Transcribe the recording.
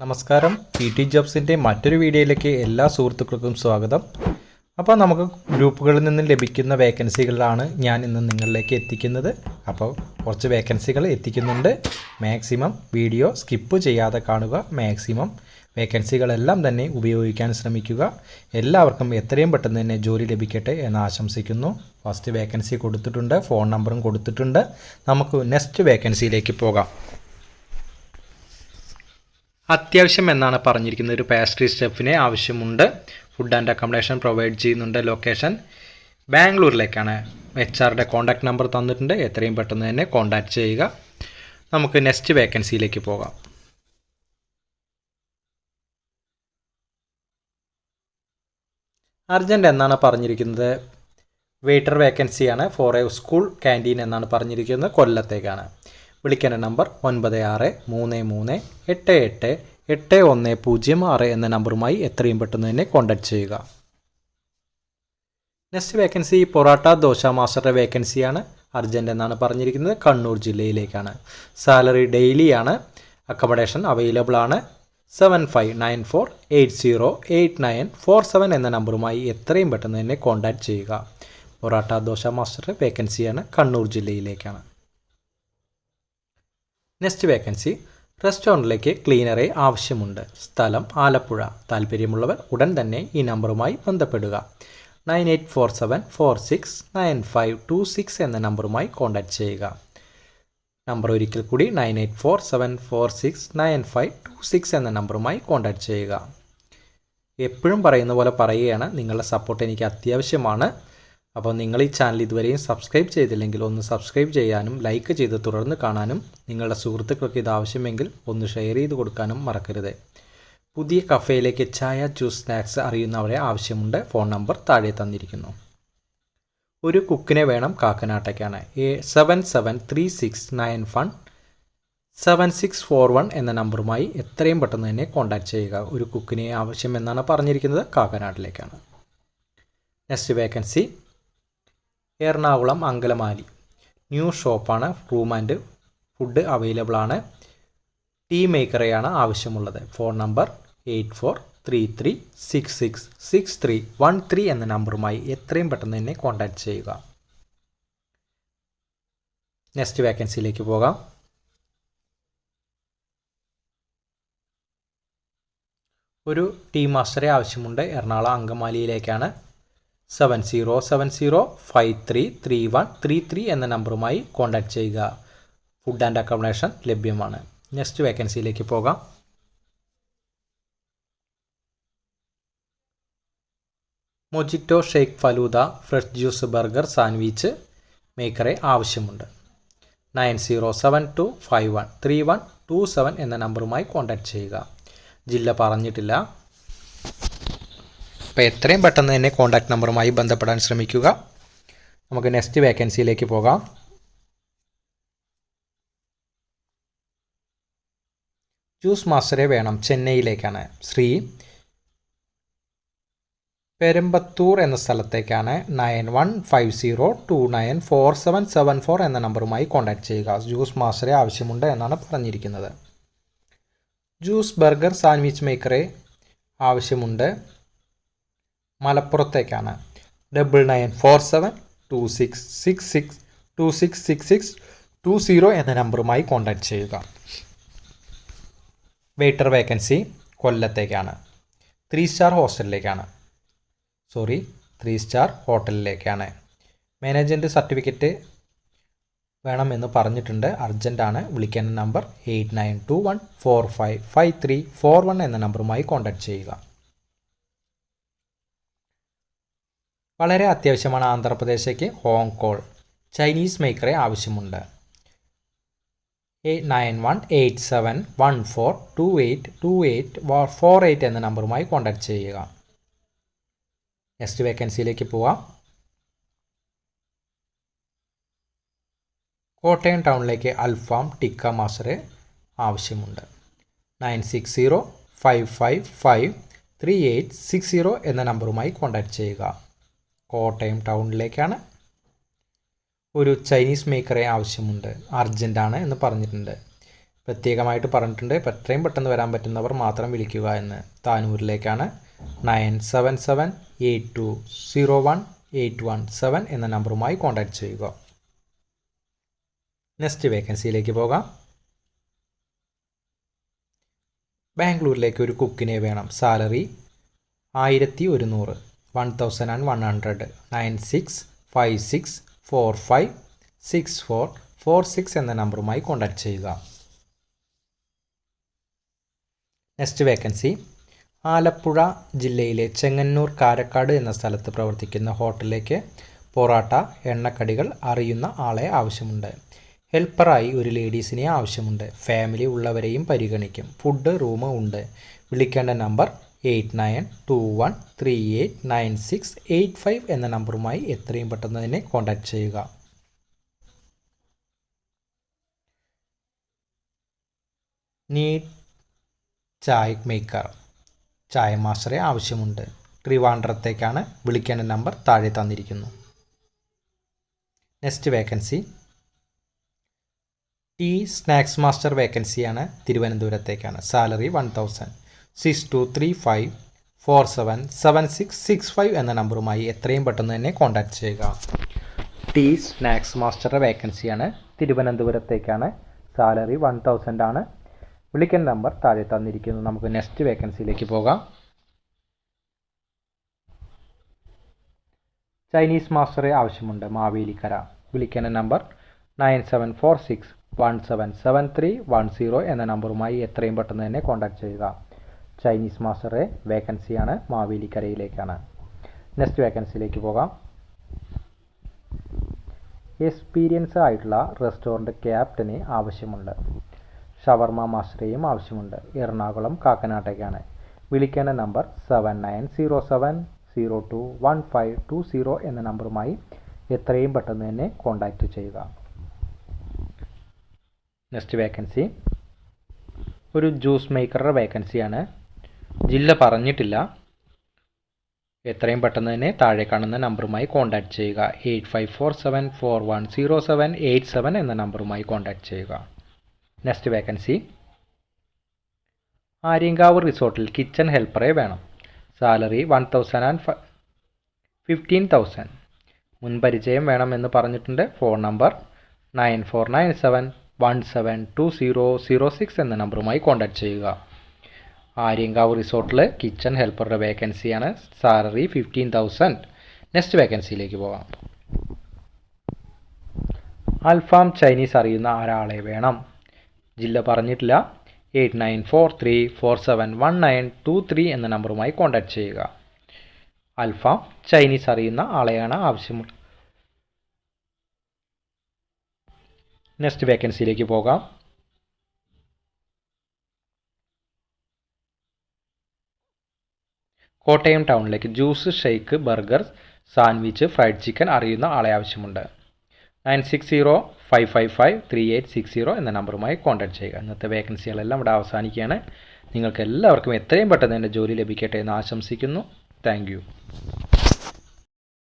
നമസ്കാരം. PT ജോബ്സിൻ്റെ മറ്റൊരു വീഡിയോയിലേക്ക് എല്ലാ സുഹൃത്തുക്കൾക്കും സ്വാഗതം. അപ്പോൾ നമുക്ക് ഗ്രൂപ്പുകളിൽ നിന്ന് ലഭിക്കുന്ന വേക്കൻസികളാണ് ഞാൻ ഇന്ന് നിങ്ങളിലേക്ക് എത്തിക്കുന്നത്. അപ്പോൾ കുറച്ച് വേക്കൻസികൾ എത്തിക്കുന്നുണ്ട്. മാക്സിമം വീഡിയോ സ്കിപ്പ് ചെയ്യാതെ കാണുക. മാക്സിമം വേക്കൻസികളെല്ലാം തന്നെ ഉപയോഗിക്കാൻ ശ്രമിക്കുക. എല്ലാവർക്കും എത്രയും പെട്ടെന്ന് തന്നെ ജോലി ലഭിക്കട്ടെ എന്ന് ആശംസിക്കുന്നു. ഫസ്റ്റ് വേക്കൻസി കൊടുത്തിട്ടുണ്ട്, ഫോൺ നമ്പറും കൊടുത്തിട്ടുണ്ട്. നമുക്ക് നെക്സ്റ്റ് വേക്കൻസിയിലേക്ക് പോകാം. അത്യാവശ്യം എന്നാണ് പറഞ്ഞിരിക്കുന്നത്. ഒരു പാസ്ട്രി ഷെഫിനെ ആവശ്യമുണ്ട്. ഫുഡ് ആൻഡ് അക്കോമഡേഷൻ പ്രൊവൈഡ് ചെയ്യുന്നുണ്ട്. ലൊക്കേഷൻ ബാംഗ്ലൂരിലേക്കാണ്. HR കോൺടാക്റ്റ് നമ്പർ തന്നിട്ടുണ്ട്. എത്രയും പെട്ടെന്ന് തന്നെ കോൺടാക്റ്റ് ചെയ്യുക. നമുക്ക് നെക്സ്റ്റ് വേക്കൻസിയിലേക്ക് പോകാം. അർജൻറ്റ് എന്നാണ് പറഞ്ഞിരിക്കുന്നത്. വെയിറ്റർ വേക്കൻസിയാണ്. ഫോർ എ സ്കൂൾ ക്യാൻറ്റീൻ എന്നാണ് പറഞ്ഞിരിക്കുന്നത്. കൊല്ലത്തേക്കാണ്. വിളിക്കേണ്ട നമ്പർ 9338888106 എന്ന നമ്പറുമായി എത്രയും പെട്ടെന്ന് തന്നെ കോൺടാക്റ്റ് ചെയ്യുക. നെക്സ്റ്റ് വേക്കൻസി പൊറോട്ട ദോശ മാസ്റ്ററുടെ വേക്കൻസിയാണ്. അർജൻറ്റ് എന്നാണ് പറഞ്ഞിരിക്കുന്നത്. കണ്ണൂർ ജില്ലയിലേക്കാണ്. സാലറി ഡെയിലിയാണ്. അക്കോമഡേഷൻ അവൈലബിൾ ആണ്. 7594808947 എന്ന നമ്പറുമായി എത്രയും പെട്ടെന്ന് തന്നെ കോൺടാക്റ്റ് ചെയ്യുക. പൊറോട്ട ദോശ മാസ്റ്റർ വേക്കൻസിയാണ്. കണ്ണൂർ ജില്ലയിലേക്കാണ്. നെക്സ്റ്റ് വേക്കൻസി റെസ്റ്റോറൻറ്റിലേക്ക് ക്ലീനറെ ആവശ്യമുണ്ട്. സ്ഥലം ആലപ്പുഴ. താല്പര്യമുള്ളവർ ഉടൻ തന്നെ ഈ നമ്പറുമായി ബന്ധപ്പെടുക. 9847469526 എന്ന നമ്പറുമായി കോൺടാക്റ്റ് ചെയ്യുക. നമ്പർ ഒരിക്കൽ കൂടി 9847469526 എന്ന നമ്പറുമായി കോൺടാക്റ്റ് ചെയ്യുക. എപ്പോഴും പറയുന്ന പോലെ പറയുകയാണ്, നിങ്ങളുടെ സപ്പോർട്ട് എനിക്ക് അത്യാവശ്യമാണ്. അപ്പോൾ നിങ്ങൾ ഈ ചാനൽ ഇതുവരെയും സബ്സ്ക്രൈബ് ചെയ്തില്ലെങ്കിൽ ഒന്ന് സബ്സ്ക്രൈബ് ചെയ്യാനും ലൈക്ക് ചെയ്ത് തുടർന്ന് കാണാനും നിങ്ങളുടെ സുഹൃത്തുക്കൾക്ക് ഇത് ആവശ്യമെങ്കിൽ ഒന്ന് ഷെയർ ചെയ്ത് കൊടുക്കാനും മറക്കരുത്. പുതിയ കഫേയിലേക്ക് ചായ ജ്യൂസ് സ്നാക്സ് അറിയുന്നവരെ ആവശ്യമുണ്ട്. ഫോൺ നമ്പർ താഴെ തന്നിരിക്കുന്നു. ഒരു കുക്കിനെ വേണം. കാക്കനാട്ടേക്കാണ്. 7736917641 എന്ന നമ്പറുമായി എത്രയും പെട്ടെന്ന് തന്നെ കോൺടാക്റ്റ് ചെയ്യുക. ഒരു കുക്കിനെ ആവശ്യം എന്നാണ് പറഞ്ഞിരിക്കുന്നത്. കാക്കനാട്ടിലേക്കാണ്. Next vacancy Ernakulam Angamaly. New ഷോപ്പാണ്. റൂം ആൻഡ് ഫുഡ് അവൈലബിൾ ആണ്. ടീ മേക്കറെയാണ് ആവശ്യമുള്ളത്. ഫോൺ നമ്പർ 8433666313 എന്ന നമ്പറുമായി എത്രയും പെട്ടെന്ന് തന്നെ കോൺടാക്റ്റ് ചെയ്യുക. നെക്സ്റ്റ് വേക്കൻസിയിലേക്ക് പോകാം. ഒരു ടീ മാസ്റ്ററെ ആവശ്യമുണ്ട്. എറണാകുളം അങ്കമാലിയിലേക്കാണ്. 7070533133 എന്ന നമ്പറുമായി കോൺടാക്റ്റ് ചെയ്യുക. ഫുഡ് ആൻഡ് അക്കോമഡേഷൻ ലഭ്യമാണ്. നെക്സ്റ്റ് വേക്കൻസിയിലേക്ക് പോകാം. Mojito shake falooda fresh juice burger sandwich മേക്കറെ ആവശ്യമുണ്ട്. 9072513127 എന്ന നമ്പറുമായി കോൺടാക്റ്റ് ചെയ്യുക. ജില്ല പറഞ്ഞിട്ടില്ല. അപ്പോൾ എത്രയും പെട്ടെന്ന് തന്നെ കോൺടാക്റ്റ് നമ്പറുമായി ബന്ധപ്പെടാൻ ശ്രമിക്കുക. നമുക്ക് നെക്സ്റ്റ് വേക്കൻസിയിലേക്ക് പോകാം. ജ്യൂസ് മാസ്റ്ററെ വേണം. ചെന്നൈയിലേക്കാണ്. ശ്രീ പെരുമ്പത്തൂർ എന്ന സ്ഥലത്തേക്കാണ്. 9150294774 എന്ന നമ്പറുമായി കോൺടാക്റ്റ് ചെയ്യുക. ജ്യൂസ് മാസ്റ്ററെ ആവശ്യമുണ്ട് എന്നാണ് പറഞ്ഞിരിക്കുന്നത്. ജ്യൂസ് ബർഗർ സാൻഡ്വിച്ച് മേക്കറെ ആവശ്യമുണ്ട്. മലപ്പുറത്തേക്കാണ്. 994726662620 എന്ന നമ്പറുമായി കോൺടാക്റ്റ് ചെയ്യുക. വെയിറ്റർ വേക്കൻസി കൊല്ലത്തേക്കാണ്. 3 സ്റ്റാർ ഹോട്ടലിലേക്കാണ്. മാനേജ്മെൻറ്റ് സർട്ടിഫിക്കറ്റ് വേണമെന്ന് പറഞ്ഞിട്ടുണ്ട്. അർജൻറ്റാണ്. വിളിക്കേണ്ട നമ്പർ 8921455341 എന്ന നമ്പറുമായി കോൺടാക്റ്റ് ചെയ്യുക. വളരെ അത്യാവശ്യമാണ്. ആന്ധ്രാപ്രദേശേക്ക് ഹോങ് കോൾ ചൈനീസ് മേക്കറെ ആവശ്യമുണ്ട്. 918714282848 എന്ന നമ്പറുമായി കോൺടാക്റ്റ് ചെയ്യുക. നെക്സ്റ്റ് വേക്കൻസിയിലേക്ക് പോവാം. കോട്ടയം ടൗണിലേക്ക് അൽഫാം ടിക്ക മാസ്റ്ററെ ആവശ്യമുണ്ട്. 9605553860 എന്ന നമ്പറുമായി കോൺടാക്റ്റ് ചെയ്യുക. കോട്ടയം ടൗണിലേക്കാണ്. ഒരു ചൈനീസ് മേക്കറെ ആവശ്യമുണ്ട്. അർജൻറ്റാണ് എന്ന് പറഞ്ഞിട്ടുണ്ട്. പ്രത്യേകമായിട്ട് പറഞ്ഞിട്ടുണ്ട്. ഇപ്പോൾ എത്രയും പെട്ടെന്ന് വരാൻ പറ്റുന്നവർ മാത്രം വിളിക്കുക എന്ന്. താനൂരിലേക്കാണ്. 9778201817 എന്ന നമ്പറുമായി കോൺടാക്റ്റ് ചെയ്യുക. നെക്സ്റ്റ് വേക്കൻസിയിലേക്ക് പോകാം. ബാംഗ്ലൂരിലേക്ക് ഒരു കുക്കിനെ വേണം. സാലറി 1100, 1100. 9656456446 എന്ന നമ്പറുമായി കോൺടാക്റ്റ് ചെയ്യുക. നെക്സ്റ്റ് വേക്കൻസി ആലപ്പുഴ ജില്ലയിലെ ചെങ്ങന്നൂർ കാരക്കാട് എന്ന സ്ഥലത്ത് പ്രവർത്തിക്കുന്ന ഹോട്ടലിലേക്ക് പൊറാട്ട, എണ്ണക്കടികൾ അറിയുന്ന ആളെ ആവശ്യമുണ്ട്. ഹെൽപ്പറായി ഒരു ലേഡീസിനെ ആവശ്യമുണ്ട്. ഫാമിലി ഉള്ളവരെയും പരിഗണിക്കും. ഫുഡ് റൂം ഉണ്ട്. വിളിക്കേണ്ട നമ്പർ 8921389685 എന്ന നമ്പറുമായി എത്രയും പെട്ടെന്ന് തന്നെ കോൺടാക്റ്റ് ചെയ്യുക. നീഡ് ചായ മേക്കർ, ചായ മാസ്റ്ററെ ആവശ്യമുണ്ട്. ട്രിവാൻഡ്രത്തേക്കാണ്. വിളിക്കേണ്ട നമ്പർ താഴെ തന്നിരിക്കുന്നു. Next vacancy tea snacks master വേക്കൻസിയാണ്. തിരുവനന്തപുരത്തേക്കാണ്. സാലറി 1000. 6235477665 എന്ന നമ്പറുമായി എത്രയും പെട്ടെന്ന് തന്നെ കോൺടാക്റ്റ് ചെയ്യുക. ടീ സ്നാക്സ് മാസ്റ്ററുടെ വേക്കൻസിയാണ്. തിരുവനന്തപുരത്തേക്കാണ്. സാലറി 1000 ആണ്. വിളിക്കേണ്ട നമ്പർ താഴെ തന്നിരിക്കുന്നു. നമുക്ക് നെക്സ്റ്റ് വേക്കൻസിയിലേക്ക് പോകാം. ചൈനീസ് മാസ്റ്ററെ ആവശ്യമുണ്ട്. മാവേലിക്കര. വിളിക്കേണ്ട നമ്പർ 9746177310 എന്ന നമ്പറുമായി എത്രയും പെട്ടെന്ന് തന്നെ കോൺടാക്റ്റ് ചെയ്യുക. ചൈനീസ് മാസ്റ്ററെ വേക്കൻസിയാണ്. മാവേലിക്കരയിലേക്കാണ്. നെക്സ്റ്റ് വേക്കൻസിയിലേക്ക് പോകാം. എക്സ്പീരിയൻസ് ആയിട്ടുള്ള റെസ്റ്റോറൻറ്റ് ക്യാപ്റ്റന് ആവശ്യമുണ്ട്. ഷവർമ മാസ്റ്ററെയും ആവശ്യമുണ്ട്. എറണാകുളം കാക്കനാട്ടേക്കാണ്. വിളിക്കേണ്ട നമ്പർ 7907021520 എന്ന നമ്പറുമായി എത്രയും പെട്ടെന്ന് തന്നെ കോൺടാക്റ്റ് ചെയ്യുക. നെക്സ്റ്റ് വേക്കൻസി ഒരു ജ്യൂസ് മേക്കറുടെ വേക്കൻസിയാണ്. ജില്ല പറഞ്ഞിട്ടില്ല. എത്രയും പെട്ടെന്ന് തന്നെ താഴെ കാണുന്ന നമ്പറുമായി കോൺടാക്റ്റ് ചെയ്യുക. 8547410787 എന്ന നമ്പറുമായി കോൺടാക്റ്റ് ചെയ്യുക. നെക്സ്റ്റ് വേക്കൻസി ആര്യങ്കാവ് റിസോർട്ടിൽ കിച്ചൺ ഹെൽപ്പറെ വേണം. സാലറി 15,000. മുൻപരിചയം വേണമെന്ന് പറഞ്ഞിട്ടുണ്ട്. ഫോൺ നമ്പർ 9497172006 എന്ന നമ്പറുമായി കോൺടാക്റ്റ് ചെയ്യുക. ആര്യങ്കാവ് റിസോർട്ടിൽ കിച്ചൺ ഹെൽപ്പറുടെ വേക്കൻസിയാണ്. സാലറി 15,000. നെക്സ്റ്റ് വേക്കൻസിയിലേക്ക് പോകാം. അൽഫാം ചൈനീസ് അറിയുന്ന ഒരാളെ വേണം. ജില്ല പറഞ്ഞിട്ടില്ല. 8943471923 എന്ന നമ്പറുമായി കോൺടാക്റ്റ് ചെയ്യുക. അൽഫാം ചൈനീസ് അറിയുന്ന ആളെയാണ് ആവശ്യമുള്ളത്. നെക്സ്റ്റ് വേക്കൻസിയിലേക്ക് പോകാം. കോട്ടയം ടൗണിലേക്ക് juice, shake, burger, sandwich, fried chicken അറിയുന്ന ആളെ ആവശ്യമുണ്ട്. 9605553860 എന്ന നമ്പറുമായി കോൺടാക്റ്റ് ചെയ്യുക. ഇന്നത്തെ വേക്കൻസികളെല്ലാം ഇവിടെ അവസാനിക്കുകയാണ്. നിങ്ങൾക്ക് എല്ലാവർക്കും എത്രയും പെട്ടെന്ന് തന്നെ ജോലി ലഭിക്കട്ടെ എന്ന് ആശംസിക്കുന്നു. Thank you.